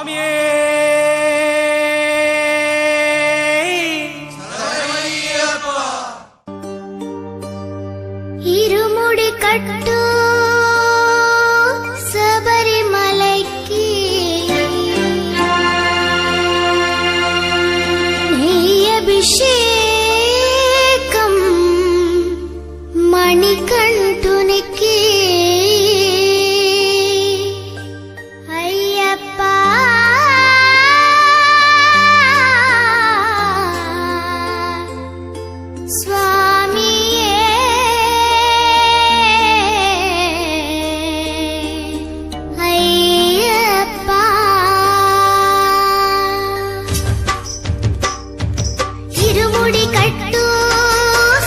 சுவாமியே இருமுடி கட்டு சபரிமலைக்கு நெய் அபிஷேகம் மணிகண்டனுக்கு ஐயப்பா சுவாமியே ஐயப்பா இருமுடி கட்டு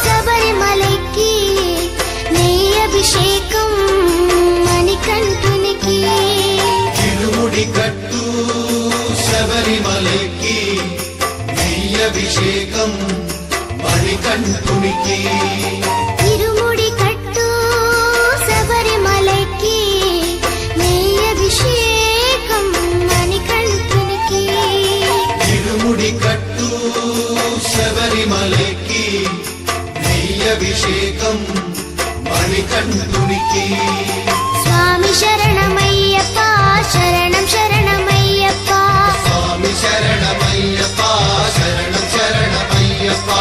சபரிமலைக்கு நெய் அபிஷேகம் மணிகண்டனுக்கு இருமுடி கட்டு శబరిమలైకి నెయ్యి అభిషేకం మణికంఠునికి இருமுடி கட்டு சபரிமலைக்கு நெய் அபிஷேகம் மணிகண்டனுக்கு இருமுடி కట్టు శబరిమలైకి నెయ్యి అభిషేకం మణికంఠునికి சுவாமி சரணமையப்பா சரணம் சரணமையப்பா స్వామి శరణమయ్యప్ప శరణం శరణమయ్యప్ప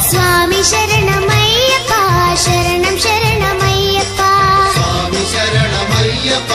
சுவாமி சரணமையப்பா சரணம் சரணமையப்பா స్వామి శరణమయ్యప్ప